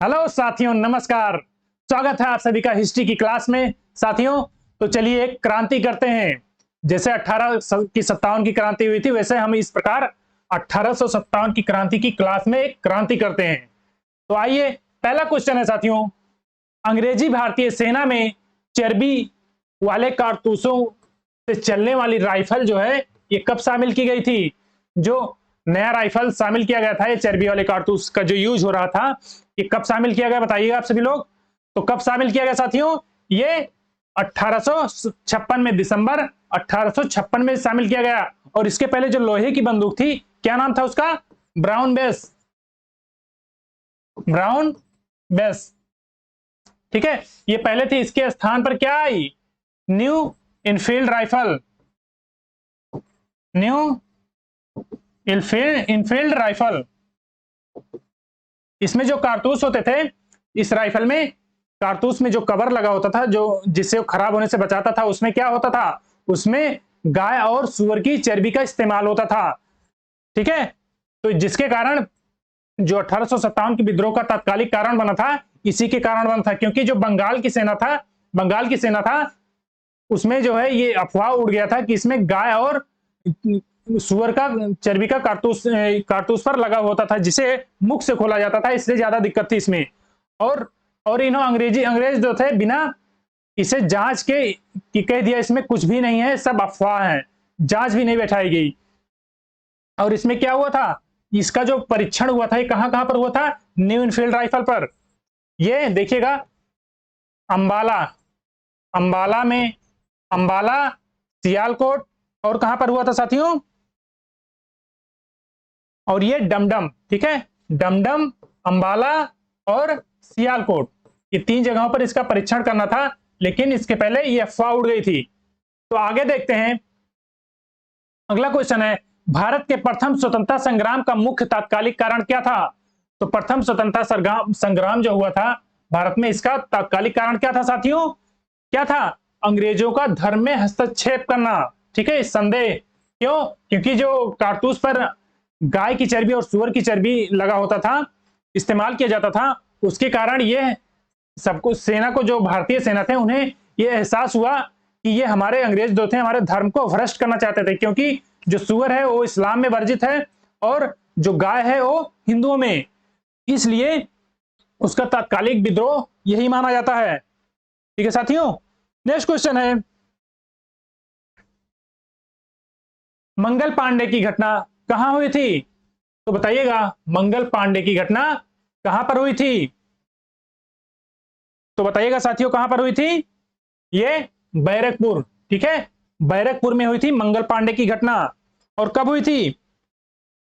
Hello साथियों, नमस्कार। स्वागत है आप सभी का हिस्ट्री की क्लास में। साथियों, तो चलिए एक क्रांति करते हैं। जैसे 1857 की क्रांति हुई थी, वैसे हम इस प्रकार 1857 की क्रांति की क्लास में एक क्रांति करते हैं। तो आइए, पहला क्वेश्चन है साथियों, अंग्रेजी भारतीय सेना में चर्बी वाले कारतूसों से चलने वाली राइफल जो है ये कब शामिल की गई थी? जो नया राइफल शामिल किया गया था, ये चर्बी वाले कारतूस का जो यूज हो रहा था, ये कब शामिल किया गया बताइएगा आप सभी लोग। तो कब शामिल किया गया साथियों? ये 1856 में, दिसंबर 1856 में शामिल किया गया। और इसके पहले जो लोहे की बंदूक थी, क्या नाम था उसका? Brown base. ब्राउन बेस, ठीक है, ये पहले थी। इसके स्थान पर क्या आई? New Enfield rifle. New Enfield rifle. इसमें जो कारतूस होते थे, इस राइफल में कारतूस में जो कवर लगा होता था, जो जिससे खराब होने से बचाता था, उसमें क्या होता था? उसमें गाय और सुअर की चर्बी का इस्तेमाल होता था, ठीक है। तो जिसके कारण जो 1857 के विद्रोह का तात्कालिक कारण बना था, इसी के कारण बना था, क्योंकि जो बंगाल की सेना था, उसमें जो है ये अफवाह उड़ गया था कि इसमें गाय और सुअर का चर्बी का कारतूस पर लगा होता था, जिसे मुख से खोला जाता था, इसलिए ज्यादा दिक्कत थी इसमें। और अंग्रेज जो थे, बिना इसे जांच के कि कह दिया इसमें कुछ भी नहीं है, सब अफवाह है, जांच भी नहीं बैठाई गई। और इसमें क्या हुआ था? इसका जो परीक्षण हुआ था, ये कहां कहां पर हुआ था? न्यू इनफील्ड राइफल पर। ये देखिएगा, अंबाला में, अंबाला, सियालकोट, और कहां पर हुआ था साथियों? और ये डमडम, ठीक है, डमडम, अंबाला और सियालकोट, ये तीन जगहों पर इसका परीक्षण करना था, लेकिन इसके पहले ये अफवाह उड़ गई थी। तो आगे देखते हैं, अगला क्वेश्चन है, भारत के प्रथम स्वतंत्रता संग्राम का मुख्य तात्कालिक कारण क्या था? तो प्रथम स्वतंत्रता संग्राम जो हुआ था भारत में, इसका तात्कालिक कारण क्या था साथियों? क्या था? अंग्रेजों का धर्म में हस्तक्षेप करना, ठीक है, संदेह। क्यों? क्योंकि जो कारतूस पर गाय की चर्बी और सुअर की चर्बी लगा होता था, इस्तेमाल किया जाता था, उसके कारण ये सबको, सेना को, जो भारतीय सेना थे, उन्हें ये एहसास हुआ कि ये हमारे अंग्रेज जो थे, हमारे धर्म को भ्रष्ट करना चाहते थे, क्योंकि जो सुअर है वो इस्लाम में वर्जित है और जो गाय है वो हिंदुओं में, इसलिए उसका तात्कालिक विद्रोह यही माना जाता है, ठीक है साथियों। नेक्स्ट क्वेश्चन है, मंगल पांडे की घटना कहां हुई थी? तो बताइएगा, मंगल पांडे की घटना कहां पर हुई थी? तो बताइएगा साथियों, कहां पर हुई थी? ये बैरकपुर, ठीक है, बैरकपुर में हुई थी मंगल पांडे की घटना। और कब हुई थी?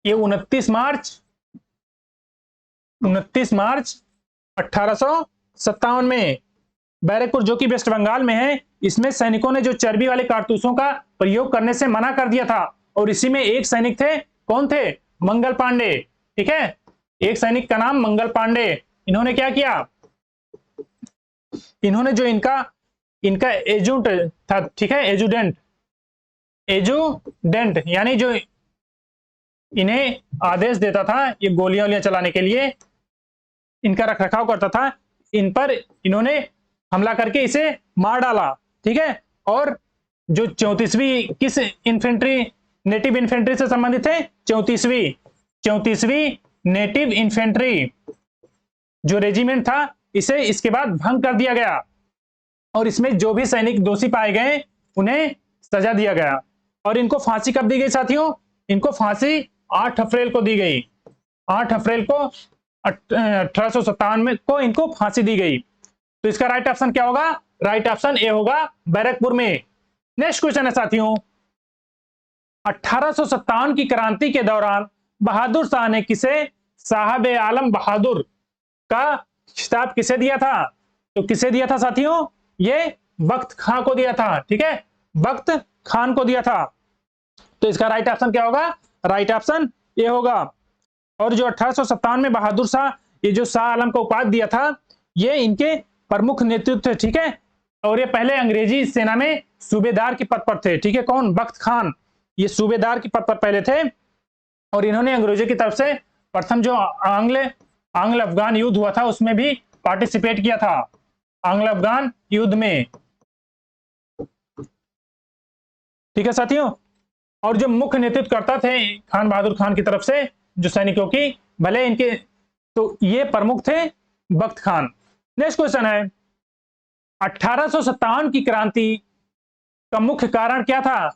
ये 29 मार्च 1857 में। बैरकपुर, जो कि वेस्ट बंगाल में है, इसमें सैनिकों ने जो चर्बी वाले कारतूसों का प्रयोग करने से मना कर दिया था, और इसी में एक सैनिक थे, कौन थे? मंगल पांडे, ठीक है, एक सैनिक का नाम मंगल पांडे। इन्होंने क्या किया? इन्होंने जो इनका एजुट था, ठीक है, एजुडेंट यानी जो इन्हें आदेश देता था ये गोलियां चलाने के लिए, इनका रखरखाव करता था, इन पर इन्होंने हमला करके इसे मार डाला, ठीक है। और जो 34वीं, किस इन्फेंट्री, नेटिव इन्फेंट्री से संबंधित है? 34वीं नेटिव इन्फेंट्री जो रेजिमेंट था, इसे इसके बाद भंग कर दिया गया, और इसमें जो भी सैनिक दोषी पाए गए उन्हें सजा दिया गया। और इनको फांसी कब दी गई साथियों? इनको फांसी 8 अप्रैल को दी गई। 8 अप्रैल को 1857 में को इनको फांसी दी गई। तो इसका राइट ऑप्शन क्या होगा? राइट ऑप्शन ए होगा, बैरकपुर में। नेक्स्ट क्वेश्चन है साथियों, 1857 की क्रांति के दौरान बहादुर शाह ने किसे साहब ए आलम बहादुर का खिताब किसे दिया था? तो किसे दिया था साथियों? ये बख्त खां को दिया था, ठीक है, बख्त खान को दिया था। तो इसका राइट ऑप्शन क्या होगा? राइट ऑप्शन ये होगा। और जो 1857 में बहादुर शाह, ये जो शाह आलम को उपाधि दिया था, ये इनके प्रमुख नेतृत्व थे, ठीक है। और ये पहले अंग्रेजी सेना में सूबेदार के पद पर थे, ठीक है। कौन? बख्त खान, ये सूबेदार के पद पर पहले थे, और इन्होंने अंग्रेजों की तरफ से प्रथम जो आंग्ल आंग्ल अफगान युद्ध हुआ था उसमें भी पार्टिसिपेट किया था, आंग्ल अफगान युद्ध में। ठीक है साथियों, और जो मुख्य नेतृत्व करता थे खान बहादुर खान की तरफ से जो सैनिकों की, भले इनके तो ये प्रमुख थे बख्त खान। नेक्स्ट क्वेश्चन है 1857 की क्रांति का मुख्य कारण क्या था?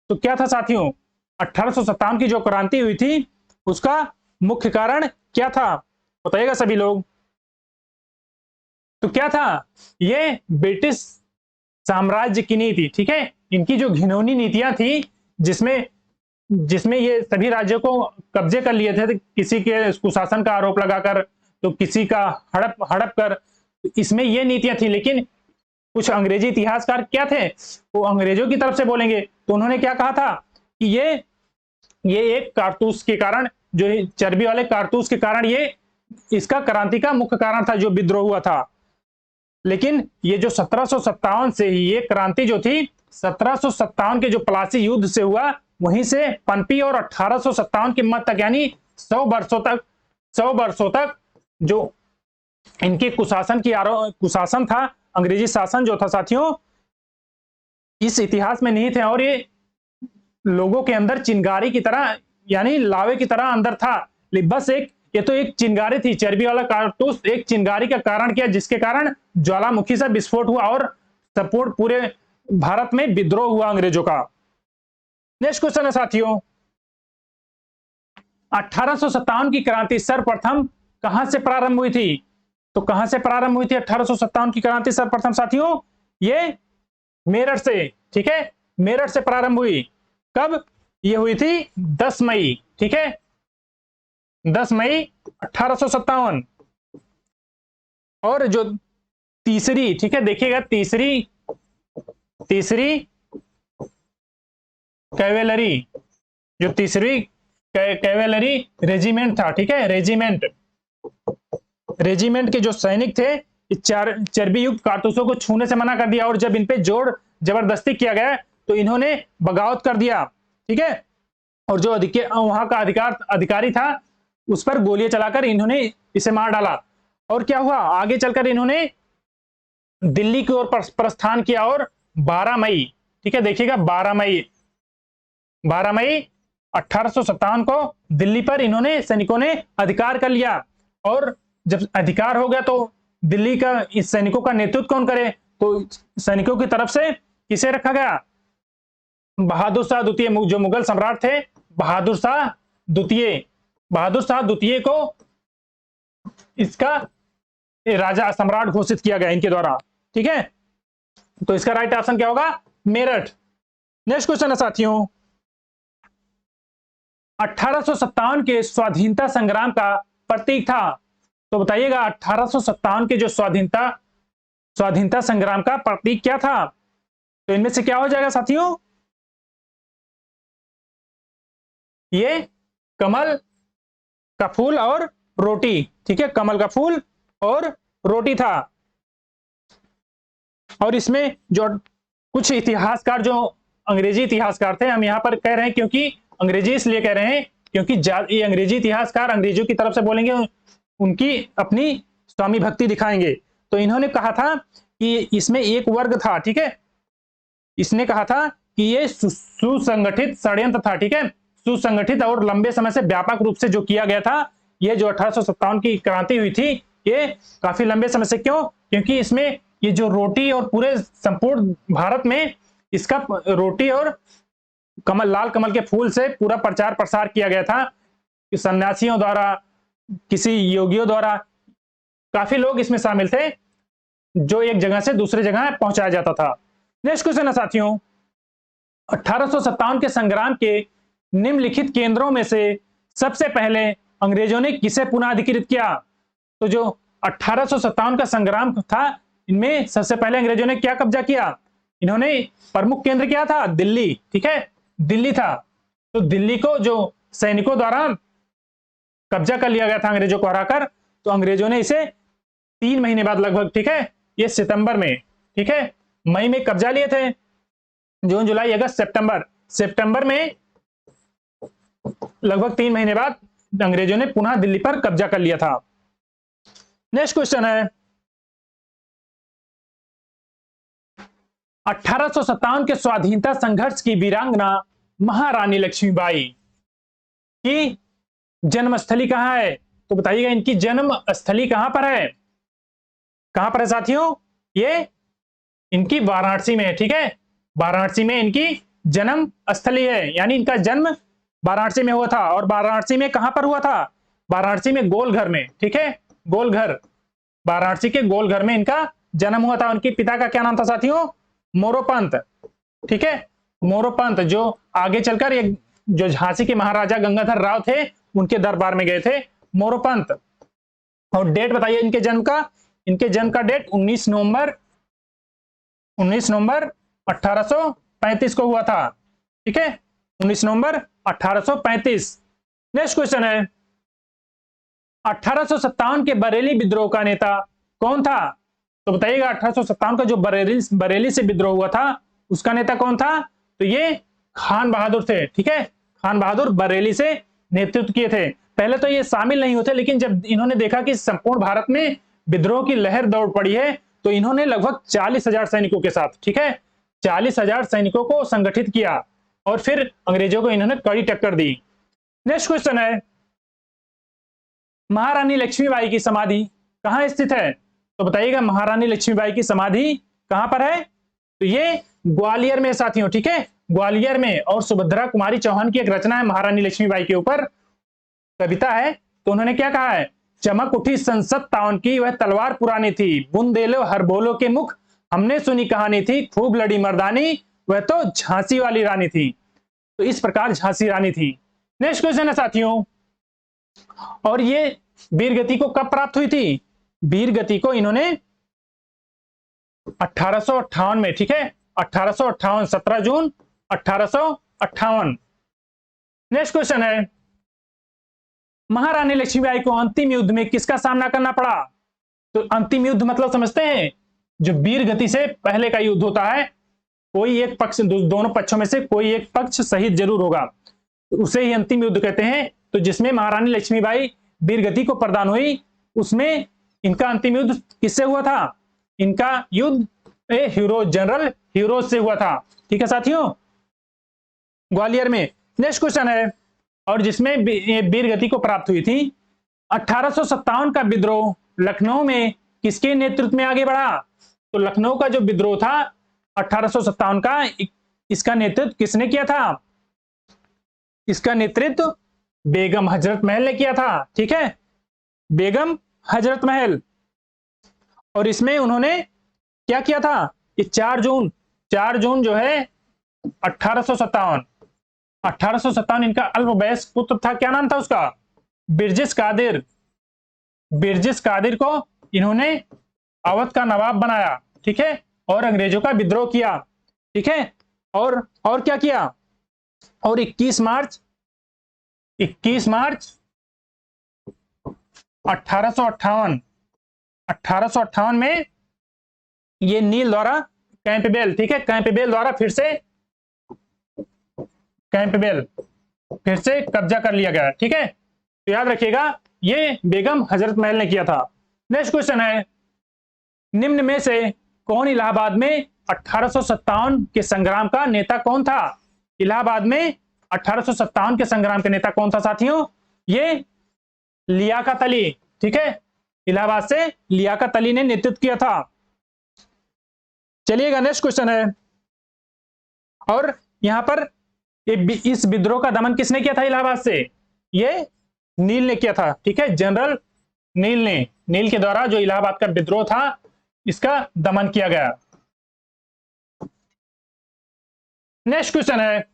तो क्या था साथियों? 1857 की जो क्रांति हुई थी उसका मुख्य कारण क्या था? बताइएगा सभी लोग। तो क्या था? ये ब्रिटिश साम्राज्य की नीति, ठीक है, इनकी जो घिनौनी नीतियां थी जिसमें ये सभी राज्यों को कब्जे कर लिए थे, किसी के कुशासन का आरोप लगाकर तो किसी का हड़प कर, इसमें ये नीतियां थी। लेकिन कुछ अंग्रेजी इतिहासकार क्या थे, वो अंग्रेजों की तरफ से बोलेंगे तो उन्होंने क्या कहा था कि ये एक कारतूस के कारण, जो चर्बी वाले कारतूस के कारण ये इसका क्रांति का मुख्य कारण था, जो विद्रोह हुआ था। लेकिन ये जो 1757 से ही ये क्रांति जो थी 1757 के जो प्लासी युद्ध से हुआ वहीं से पनपी, और 1857 के मध्य तक यानी 100 वर्षों तक जो इनके कुशासन था, अंग्रेजी शासन जो था साथियों, इस इतिहास में नहीं थे। और ये लोगों के अंदर चिंगारी की तरह यानी लावे की तरह अंदर था। बस ये तो एक चिंगारी थी, चर्बी वाला कारतूस एक चिंगारी का कारण किया, जिसके कारण ज्वालामुखी से विस्फोट हुआ और सपोर्ट पूरे भारत में विद्रोह हुआ अंग्रेजों का। नेक्स्ट क्वेश्चन है साथियों 1857 की क्रांति सर्वप्रथम कहां से प्रारंभ हुई थी? तो कहां से प्रारंभ हुई थी 1857 की क्रांति सर्वप्रथम साथियों? ये मेरठ से, ठीक है, मेरठ से प्रारंभ हुई। कब? ये हुई थी 10 मई, ठीक है, 10 मई 1857। और जो तीसरी, ठीक है, देखिएगा तीसरी कैवेलरी, जो तीसरी कैवेलरी रेजिमेंट था, ठीक है, रेजिमेंट के जो सैनिक थे चर्बी युक्त कारतूसों को छूने से मना कर दिया, और जब इन पे जोर जबरदस्ती किया गया तो इन्होंने बगावत कर दिया, ठीक है, और जो वहां का अधिकारी था उस पर गोलियां चलाकर इन्होंने इसे मार डाला। और क्या हुआ आगे चलकर, इन्होंने दिल्ली की ओर प्रस्थान किया और 12 मई, ठीक है, देखिएगा 12 मई 1857 को दिल्ली पर इन्होंने सैनिकों ने अधिकार कर लिया। और जब अधिकार हो गया तो दिल्ली का इस सैनिकों का नेतृत्व कौन करे? तो सैनिकों की तरफ से किसे रखा गया? बहादुर शाह द्वितीय, जो मुगल सम्राट थे बहादुर शाह द्वितीय को इसका राजा सम्राट घोषित किया गया इनके द्वारा, ठीक है। तो इसका राइट ऑप्शन क्या होगा? मेरठ। नेक्स्ट क्वेश्चन है साथियों 1857 के स्वाधीनता संग्राम का प्रतीक था। तो बताइएगा 1857 के जो स्वाधीनता संग्राम का प्रतीक क्या था? तो इनमें से क्या हो जाएगा साथियों? ये कमल का फूल और रोटी, ठीक है, कमल का फूल और रोटी था। और इसमें जो कुछ इतिहासकार, जो अंग्रेजी इतिहासकार थे, हम यहां पर कह रहे हैं क्योंकि अंग्रेजी इसलिए कह रहे हैं क्योंकि ये अंग्रेजी इतिहासकार अंग्रेजों की तरफ से बोलेंगे, उनकी अपनी स्वामी भक्ति दिखाएंगे। तो इन्होंने कहा था कि इसमें एक वर्ग था, ठीक है, इसने कहा था कि ये सुसंगठित षड्यंत्र था, ठीक है, सुसंगठित और लंबे समय से व्यापक रूप से जो किया गया था। ये जो 1857 की क्रांति हुई थी ये काफी लंबे समय से, क्यों? क्योंकि इसमें ये जो रोटी और पूरे संपूर्ण भारत में इसका रोटी और लाल कमल के फूल से पूरा प्रचार प्रसार किया गया था कि सन्यासियों द्वारा, किसी योगियों द्वारा, काफी लोग इसमें शामिल थे, जो एक जगह से दूसरी जगह पहुंचाया जाता था। नेक्स्ट क्वेश्चन है साथियों 1857 के संग्राम के निम्नलिखित केंद्रों में से सबसे पहले अंग्रेजों ने किसे पुनः अधिकृत किया? तो जो 1857 का संग्राम था इनमें सबसे पहले अंग्रेजों ने क्या कब्जा किया? इन्होंने प्रमुख केंद्र क्या था? दिल्ली, ठीक है, दिल्ली था। तो दिल्ली को जो सैनिकों द्वारा कब्जा कर लिया गया था अंग्रेजों को हराकर, तो अंग्रेजों ने इसे 3 महीने बाद लगभग, ठीक है, ये सितंबर में, ठीक है, मई में कब्जा लिए थे, जून जुलाई अगस्त सितंबर में लगभग 3 महीने बाद अंग्रेजों ने पुनः दिल्ली पर कब्जा कर लिया था। नेक्स्ट क्वेश्चन है 1857 के स्वाधीनता संघर्ष की वीरांगना महारानी लक्ष्मीबाई की जन्मस्थली कहां है? तो बताइएगा इनकी जन्म स्थली कहां पर है? कहां पर है साथियों? ये इनकी वाराणसी में है। ठीक है, वाराणसी में इनकी जन्म स्थली है, यानी इनका जन्म वाराणसी में हुआ था। और वाराणसी में कहां पर हुआ था? वाराणसी में गोलघर में। ठीक है, गोलघर, वाराणसी के गोलघर में इनका जन्म हुआ था। उनके पिता का क्या नाम था साथियों? मोरोपंत। ठीक है, मोरोपंत, जो आगे चलकर एक जो झांसी के महाराजा गंगाधर राव थे उनके दरबार में गए थे, मोरोपंत। और डेट बताइए इनके जन्म का। इनके जन्म का डेट 19 नवंबर 1835 को हुआ था। ठीक है, 19 नवंबर 1835। नेक्स्ट क्वेश्चन है 1857 के बरेली विद्रोह का नेता कौन था? तो बताइएगा 1857 का जो बरेली से विद्रोह हुआ था उसका नेता कौन था? तो ये खान बहादुर थे। ठीक है, खान बहादुर बरेली से नेतृत्व किए थे। पहले तो ये शामिल नहीं होते, लेकिन जब इन्होंने देखा कि संपूर्ण भारत में विद्रोह की लहर दौड़ पड़ी है तो इन्होंने लगभग 40,000 सैनिकों के साथ, ठीक है, 40,000 सैनिकों को संगठित किया और फिर अंग्रेजों को इन्होंने कड़ी टक्कर दी। नेक्स्ट क्वेश्चन है महारानी लक्ष्मीबाई की समाधि कहां स्थित है? तो बताइएगा महारानी लक्ष्मीबाई की समाधि कहां पर है? तो ये ग्वालियर में साथियों। ठीक है, ग्वालियर में। और सुभद्रा कुमारी चौहान की एक रचना है महारानी लक्ष्मीबाई के ऊपर, कविता है। तो उन्होंने क्या कहा है? चमक उठी संसद तावन की, वह तलवार पुरानी थी, बुंदेलो हर बोलो के मुख, हमने सुनी कहानी थी, खूब लड़ी मर्दानी, वह तो झांसी वाली रानी थी। तो इस प्रकार झांसी रानी थी। नेक्स्ट क्वेश्चन है साथियों, और ये वीरगति को कब प्राप्त हुई थी? वीरगति को इन्होंने 1858 में। ठीक है, 1858, 17 जून 1858। नेक्स्ट क्वेश्चन है महारानी लक्ष्मीबाई को अंतिम युद्ध में किसका सामना करना पड़ा? तो अंतिम युद्ध मतलब समझते हैं, जो वीरगति से पहले का युद्ध होता है, कोई एक पक्ष, दोनों पक्षों में से कोई एक पक्ष शहीद जरूर होगा, तो उसे ही अंतिम युद्ध कहते हैं। तो जिसमें महारानी लक्ष्मीबाई वीरगति को प्रदान हुई, उसमें इनका अंतिम युद्ध किससे हुआ था? इनका युद्ध हीरोज, जनरल हीरोज से हुआ था। ठीक है साथियों, ग्वालियर में। नेक्स्ट क्वेश्चन है, और जिसमें वीरगति को प्राप्त हुई थी, 1857 का विद्रोह लखनऊ में किसके नेतृत्व में आगे बढ़ा? तो लखनऊ का जो विद्रोह था 1857 का, इसका नेतृत्व किसने किया था? इसका नेतृत्व बेगम हजरत महल ने किया था। ठीक है, बेगम हजरत महल। और इसमें उन्होंने क्या किया था? ये 4 जून जो है 1857 इनका अल्पवयस्क पुत्र था। क्या नाम था उसका? बिरजिस कादिर। बिरजिस कादिर को इन्होंने अवध का नवाब बनाया। ठीक है, और अंग्रेजों का विद्रोह किया। ठीक है, और क्या किया? और 21 मार्च 1858 में ये नील द्वारा कैंपबेल, ठीक है, कैंपबेल द्वारा फिर से कब्जा कर लिया गया। ठीक है, तो याद रखिएगा ये बेगम हजरत महल ने किया था। नेक्स्ट क्वेश्चन है निम्न में से कौन इलाहाबाद में 1857 के संग्राम का नेता कौन था? इलाहाबाद में 1857 के संग्राम के नेता कौन था साथियों? ये लियाकत अली। ठीक है, इलाहाबाद से लियाकत अली ने नेतृत्व किया था। चलिएगा नेक्स्ट क्वेश्चन है, और यहां पर इस विद्रोह का दमन किसने किया था इलाहाबाद से? ये नील ने किया था। ठीक है, जनरल नील ने, नील के द्वारा जो इलाहाबाद का विद्रोह था इसका दमन किया गया। नेक्स्ट क्वेश्चन है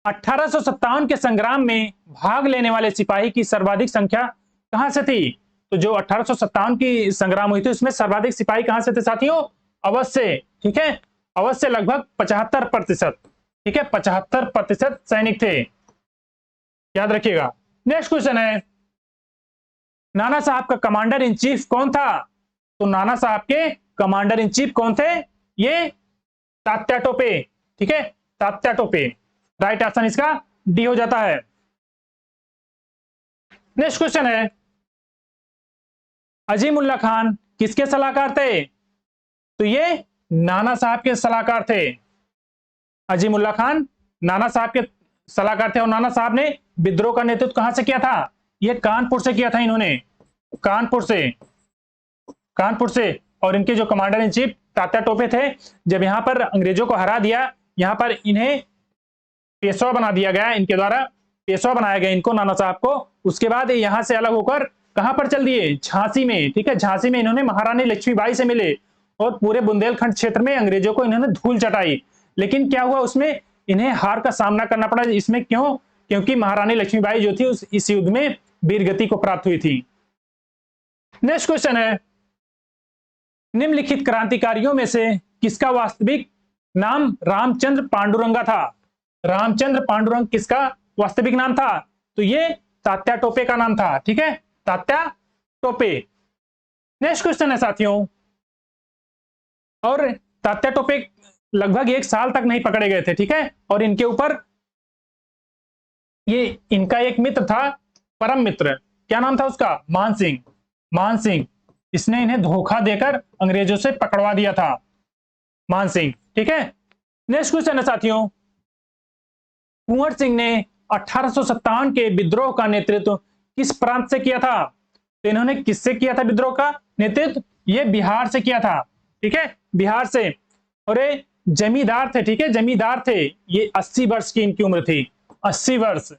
1857 के संग्राम में भाग लेने वाले सिपाही की सर्वाधिक संख्या कहां से थी? तो जो 1857 की संग्राम हुई थी उसमें सर्वाधिक सिपाही कहां से थे साथियों? अवध से। ठीक है, अवध से लगभग 75%। ठीक है, 75% सैनिक थे, याद रखिएगा। नेक्स्ट क्वेश्चन है नाना साहब का कमांडर इन चीफ कौन था? तो नाना साहब के कमांडर इन चीफ कौन थे? ये तात्या टोपे। ठीक है, तात्या टोपे। राइट ऑप्शन इसका डी हो जाता है। नेक्स्ट क्वेश्चन है अजीमुल्ला खान किसके सलाहकार थे? तो ये नाना साहब के सलाहकार थे। अजीमुल्ला खान नाना साहब के सलाहकार थे और नाना साहब ने विद्रोह का नेतृत्व कहां से किया था? ये कानपुर से किया था इन्होंने, कानपुर से। और इनके जो commander in chief Tatya Tope थे, जब यहां पर अंग्रेजों को हरा दिया, यहां पर इन्हें पेशवा बना दिया गया, इनके द्वारा पेशवा बनाया गया इनको, नाना साहब को। उसके बाद यहां से अलग होकर कहां पर चल दिए? झांसी में, ठीक है। झांसी में इन्होंने महारानी लक्ष्मीबाई से मिले और पूरे बुंदेलखंड क्षेत्र में अंग्रेजों को इन्होंने धूल चटाई। लेकिन क्या हुआ, उसमें इन्हें हार का सामना करना पड़ा। इसमें क्यों? क्योंकि महारानी लक्ष्मीबाई जो थी इस युद्ध में वीरगति को प्राप्त हुई थी। नेक्स्ट क्वेश्चन है, निम्नलिखित क्रांतिकारियों में से किसका वास्तविक नाम रामचंद्र पांडुरंगा था? रामचंद्र पांडुरंग किसका वास्तविक नाम था? तो ये तात्या टोपे का नाम था, ठीक है, तात्या टोपे। नेक्स्ट क्वेश्चन है साथियों, और तात्या टोपे लगभग 1 साल तक नहीं पकड़े गए थे, ठीक है। और इनके ऊपर ये इनका एक मित्र था, परम मित्र, क्या नाम था उसका? मान सिंह। मान सिंह, इसने इन्हें धोखा देकर अंग्रेजों से पकड़वा दिया था, मान सिंह, ठीक है। नेक्स्ट क्वेश्चन है साथियों, कुंवर सिंह ने 1857 के विद्रोह का नेतृत्व किस प्रांत से किया था? तो इन्होंने किससे किया था विद्रोह का नेतृत्व? ये बिहार से किया था, ठीक है, बिहार से। और ये जमींदार थे, ठीक है, जमींदार थे। ये 80 वर्ष की इनकी उम्र थी, 80 वर्ष।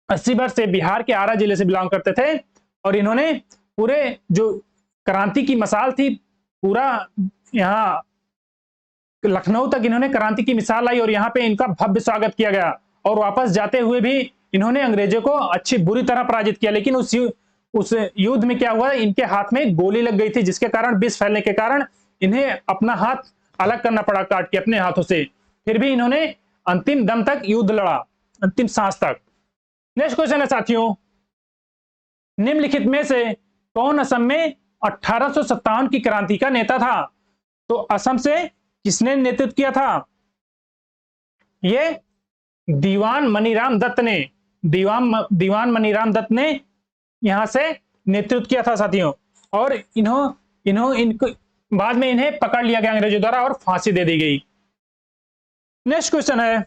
80 वर्ष से बिहार के आरा जिले से बिलोंग करते थे। और इन्होंने पूरे जो क्रांति की मिसाल थी, पूरा यहाँ लखनऊ तक इन्होंने क्रांति की मिसाल लाई और यहाँ पे इनका भव्य स्वागत किया गया। और वापस जाते हुए भी इन्होंने अंग्रेजों को अच्छी बुरी तरह पराजित किया। लेकिन उस युद्ध में क्या हुआ, इनके हाथ में गोली लग गई थी, जिसके कारण विष फैलने के कारण इन्हें अपना हाथ अलग करना पड़ा काट के अपने हाथों से। फिर भी इन्होंने अंतिम दम तक युद्ध लड़ा, अंतिम सांस तक। नेक्स्ट क्वेश्चन है साथियों, निम्नलिखित में से कौन असम में 1857 की क्रांति का नेता था? तो असम से किसने नेतृत्व किया था? ये दीवान मनीराम दत्त ने, दीवान मनीराम दत्त ने यहां से नेतृत्व किया था साथियों। और इनको बाद में इन्हें पकड़ लिया गया अंग्रेजों द्वारा और फांसी दे दी गई। नेक्स्ट क्वेश्चन है,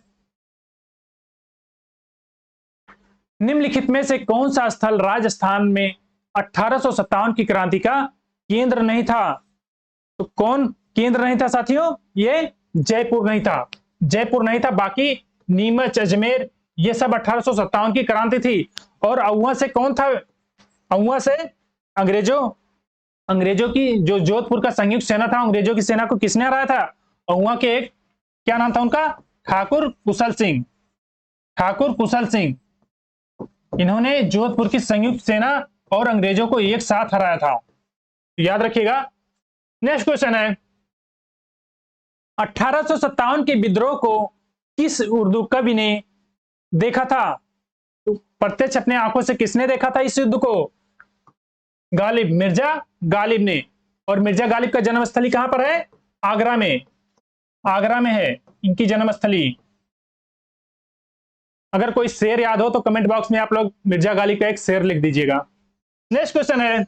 निम्नलिखित में से कौन सा स्थल राजस्थान में 1857 की क्रांति का केंद्र नहीं था? तो कौन केंद्र नहीं था साथियों? ये जयपुर नहीं था, जयपुर नहीं था। बाकी नीमच, अजमेर, ये सब 1857 की क्रांति थी। और अहुआ से कौन था? अहुआ से अंग्रेजों की जो जोधपुर का संयुक्त सेना था, अंग्रेजों की सेना को किसने हराया था? अहुआ के एक, क्या नाम था उनका? ठाकुर कुशल सिंह, ठाकुर कुशल सिंह। इन्होंने जोधपुर की संयुक्त सेना और अंग्रेजों को एक साथ हराया था, याद रखिएगा। नेक्स्ट क्वेश्चन है, 1857 के विद्रोह को किस उर्दू कवि ने देखा था? तो प्रत्यक्ष अपने आंखों से किसने देखा था इस युद्ध को? गालिब, मिर्जा गालिब ने। और मिर्जा गालिब का जन्मस्थली कहां पर है? आगरा में, आगरा में है इनकी जन्मस्थली। अगर कोई शेर याद हो तो कमेंट बॉक्स में आप लोग मिर्जा गालिब का एक शेर लिख दीजिएगा। नेक्स्ट क्वेश्चन है,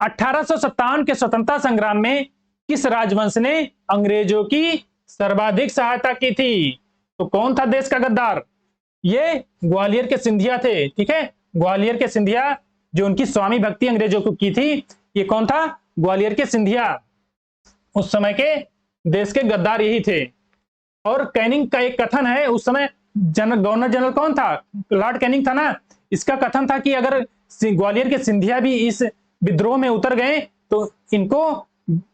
1857 के स्वतंत्रता संग्राम में किस राजवंश ने अंग्रेजों की सर्वाधिक सहायता की थी? तो कौन था देश का गद्दार? ये ग्वालियर के सिंधिया थे, ठीक है, ग्वालियर के सिंधिया, जो उनकी स्वामी भक्ति अंग्रेजों को की थी। ये कौन था? ग्वालियर के सिंधिया। उस समय के देश के गद्दार यही थे। और कैनिंग का एक कथन है, उस समय गवर्नर जनरल कौन था? लॉर्ड कैनिंग था ना। इसका कथन था कि अगर ग्वालियर के सिंधिया भी इस विद्रोह में उतर गए तो इनको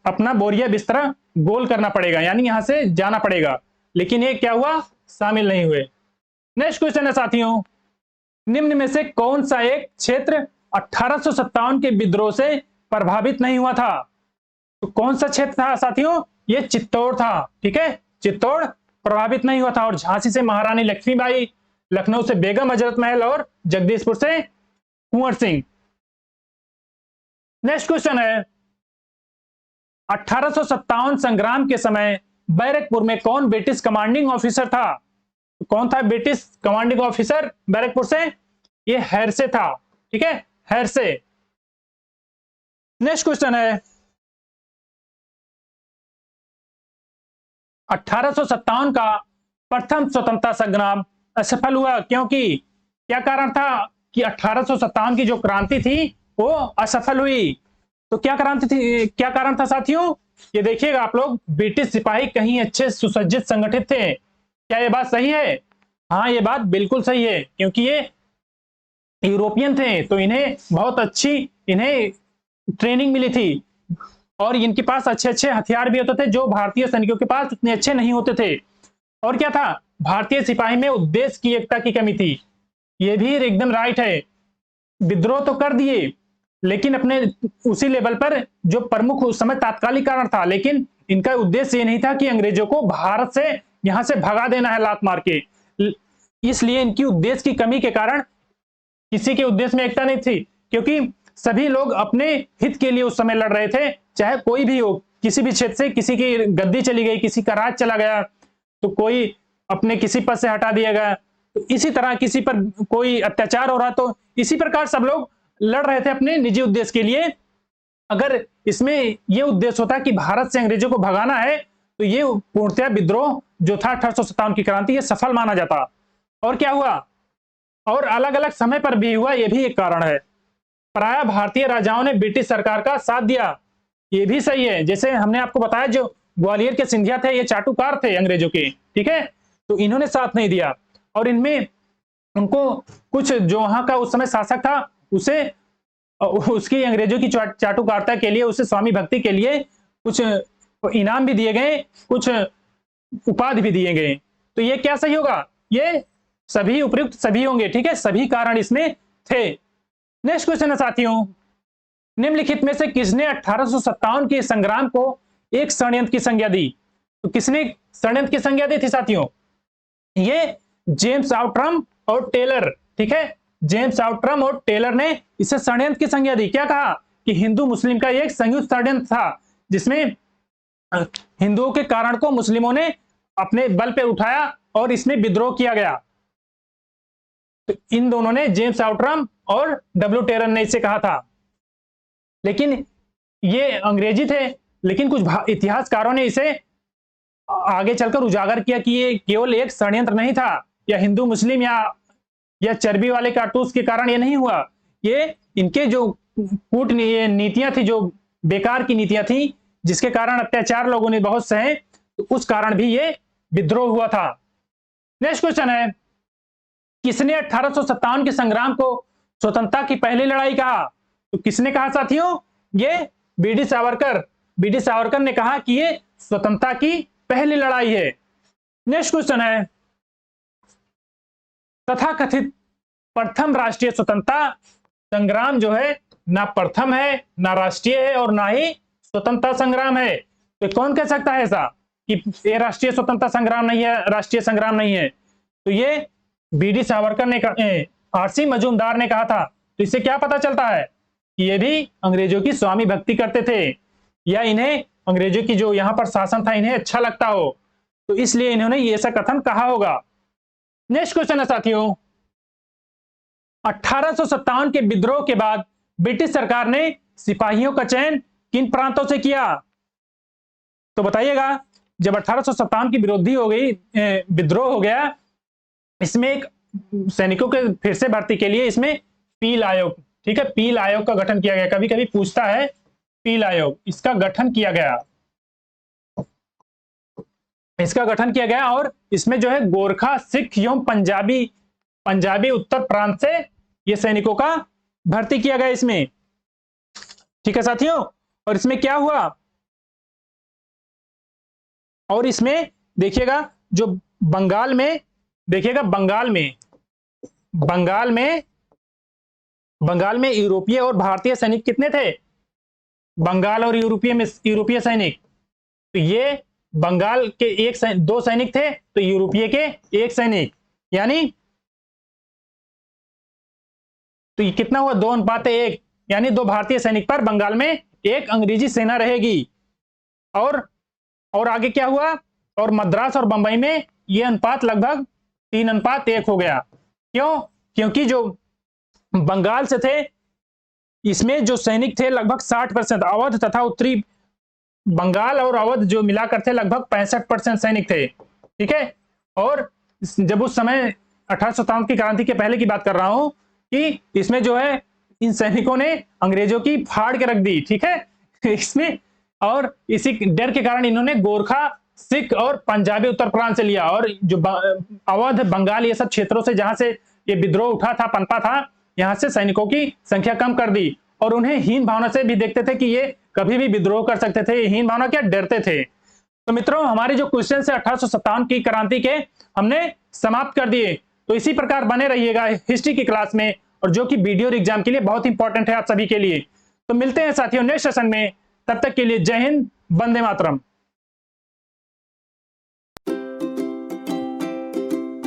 अपना बोरिया बिस्तरा गोल करना पड़ेगा, यानी यहां से जाना पड़ेगा। लेकिन ये क्या हुआ? शामिल नहीं हुए। नेक्स्ट क्वेश्चन है साथियों, निम्न में से कौन सा एक क्षेत्र 1857 के विद्रोह से प्रभावित नहीं हुआ था? तो कौन सा क्षेत्र था साथियों? ये चित्तौड़ था, ठीक है, चित्तौड़ प्रभावित नहीं हुआ था। और झांसी से महारानी लक्ष्मीबाई, लखनऊ से बेगम हजरत महल और जगदीशपुर से कुंवर सिंह। नेक्स्ट क्वेश्चन है, 1857 संग्राम के समय बैरकपुर में कौन ब्रिटिश कमांडिंग ऑफिसर था? तो कौन था ब्रिटिश कमांडिंग ऑफिसर बैरकपुर से? ये हेरसे था, ठीक है, हेरसे। नेक्स्ट क्वेश्चन है 1857 का प्रथम स्वतंत्रता संग्राम असफल हुआ क्योंकि क्या कारण था कि 1857 की जो क्रांति थी वो असफल हुई। तो क्या क्रांति थी, क्या कारण था साथियों? ये देखिएगा आप लोग, ब्रिटिश सिपाही कहीं अच्छे सुसज्जित संगठित थे। क्या ये बात सही है? हाँ, ये बात बिल्कुल सही है, क्योंकि ये यूरोपियन थे तो इन्हें बहुत अच्छी इन्हें ट्रेनिंग मिली थी और इनके पास अच्छे अच्छे हथियार भी होते थे जो भारतीय सैनिकों के पास उतने अच्छे नहीं होते थे। और क्या था, भारतीय सिपाही में उद्देश्य की एकता की कमी थी। ये भी एकदम राइट है। विद्रोह तो कर दिए लेकिन अपने उसी लेवल पर जो प्रमुख उस समय तात्कालिक कारण था, लेकिन इनका उद्देश्य ये नहीं था कि अंग्रेजों को भारत से यहां से भगा देना है लात मार के। इसलिए इनकी उद्देश्य की कमी के कारण किसी के उद्देश्य में एकता नहीं थी, क्योंकि सभी लोग अपने हित के लिए उस समय लड़ रहे थे, चाहे कोई भी हो, किसी भी क्षेत्र से किसी की गद्दी चली गई, किसी का राज चला गया तो कोई अपने किसी पद से हटा दिया गया, तो इसी तरह किसी पर कोई अत्याचार हो रहा तो इसी प्रकार सब लोग लड़ रहे थे अपने निजी उद्देश्य के लिए। अगर इसमें यह उद्देश्य होता कि भारत से अंग्रेजों को भगाना है तो ये पूर्णतः विद्रोह जो था 1857 की क्रांति ये सफल माना जाता। और क्या हुआ, और अलग अलग समय पर भी हुआ, यह भी एक कारण है। प्राय भारतीय राजाओं ने ब्रिटिश सरकार का साथ दिया, ये भी सही है। जैसे हमने आपको बताया जो ग्वालियर के सिंधिया थे ये चाटुकार थे अंग्रेजों के, ठीक है, तो इन्होंने साथ नहीं दिया और इनमें उनको कुछ जो वहां का उस समय शासक था उसे उसकी अंग्रेजों की चाटुकारिता के लिए, उसे स्वामी भक्ति के लिए कुछ इनाम भी दिए गए, कुछ उपाधि भी दिए गए। तो ये क्या सही होगा, ये सभी उपयुक्त सभी होंगे, ठीक है, सभी कारण इसमें थे। नेक्स्ट क्वेश्चन है साथियों, निम्नलिखित में से किसने 1857 के संग्राम को एक षड्यंत्र की संज्ञा दी? तो किसने षड्यंत्र की संज्ञा दी थी साथियों? ये जेम्स आउट्रम और टेलर, ठीक है, जेम्स आउट्रम और टेलर ने इसे षड्यंत्र की संज्ञा दी। क्या कहा कि हिंदू मुस्लिम का एक संयुक्त षड्यंत्र था जिसमें हिंदुओं के कारण को मुस्लिमों ने अपने बल पे उठाया और इसमें विद्रोह किया गया। तो इन दोनों ने, जेम्स आउट्रम और डब्ल्यू टेलर ने इसे कहा था। लेकिन ये अंग्रेजी थे, लेकिन कुछ इतिहासकारों ने इसे आगे चलकर उजागर किया कि ये केवल एक षड्यंत्र नहीं था, या हिंदू मुस्लिम या चर्बी वाले कारतूस के कारण ये नहीं हुआ, ये इनके जो कूट नीतियां थी, जो बेकार की नीतियां थी जिसके कारण अत्याचार लोगों ने बहुत सहे, तो उस कारण भी ये विद्रोह हुआ था। नेक्स्ट क्वेश्चन है, किसने 1857 के संग्राम को स्वतंत्रता की पहली लड़ाई कहा? तो किसने कहा साथियों? ये बीडी सावरकर। बीडी सावरकर ने कहा कि ये स्वतंत्रता की पहली लड़ाई है। नेक्स्ट क्वेश्चन है, तथाकथित प्रथम राष्ट्रीय स्वतंत्रता संग्राम जो है ना प्रथम है, ना राष्ट्रीय है और ना ही स्वतंत्रता संग्राम है। तो कौन कह सकता है ऐसा कि ये राष्ट्रीय स्वतंत्रता संग्राम नहीं है, राष्ट्रीय संग्राम नहीं है? तो ये बीडी सावरकर ने, आरसी मजूमदार ने कहा था। तो इससे क्या पता चलता है कि ये भी अंग्रेजों की स्वामी भक्ति करते थे, या इन्हें अंग्रेजों की जो यहां पर शासन था इन्हें अच्छा लगता हो, तो इसलिए इन्होंने ये ऐसा कथन कहा होगा। नेक्स्ट क्वेश्चन है साथियों, 1857 के विद्रोह के बाद ब्रिटिश सरकार ने सिपाहियों का चयन किन प्रांतों से किया? तो बताइएगा, जब 1857 की विरोधी हो गई, विद्रोह हो गया, इसमें एक सैनिकों के फिर से भर्ती के लिए इसमें पील आयोग, ठीक है, पील आयोग का गठन किया गया। कभी कभी पूछता है पील आयोग, इसका गठन किया गया, इसका गठन किया गया और इसमें जो है गोरखा, सिख एवं पंजाबी उत्तर प्रांत से ये सैनिकों का भर्ती किया गया इसमें, ठीक है साथियों। और इसमें क्या हुआ, और इसमें देखिएगा जो बंगाल में, देखिएगा बंगाल में यूरोपीय और भारतीय सैनिक कितने थे? बंगाल और यूरोपीय सैनिक, तो ये बंगाल के दो सैनिक थे, तो यूरोपीय के एक सैनिक, यानी तो ये कितना हुआ, 2:1, यानी 2 भारतीय सैनिक पर बंगाल में एक अंग्रेजी सेना रहेगी। और आगे क्या हुआ, और मद्रास और बंबई में ये अनुपात लगभग 3:1 हो गया। क्यों? क्योंकि जो बंगाल से थे इसमें जो सैनिक थे लगभग 60%, अवध तथा उत्तरी बंगाल और अवध जो मिलाकर थे लगभग 65% सैनिक थे। ठीक है, और जब उस समय 1857 की क्रांति के पहले की बात कर रहा हूं कि इसमें जो है इन सैनिकों ने अंग्रेजों की फाड़ के रख दी। ठीक है इसमें, और इसी डर के कारण इन्होंने गोरखा, सिख और पंजाबी उत्तर प्रांत से लिया, और जो अवध, बंगाल, ये सब क्षेत्रों से जहां से ये विद्रोह उठा था, पनपा था, यहां से सैनिकों की संख्या कम कर दी, और उन्हें हीन भावना से भी देखते थे कि ये कभी भी विद्रोह कर सकते थे। हीन भावना क्या, डरते थे। तो मित्रों, हमारे जो क्वेश्चन है 1857 की क्रांति के हमने समाप्त कर दिए। तो इसी प्रकार बने रहिएगा हिस्ट्री की क्लास में, और जो कि वीडियो एग्जाम के लिए बहुत इंपॉर्टेंट है आप सभी के लिए। तो मिलते हैं साथियों नेक्स्ट सेशन में, तब तक के लिए जय हिंद, वंदे मातरम।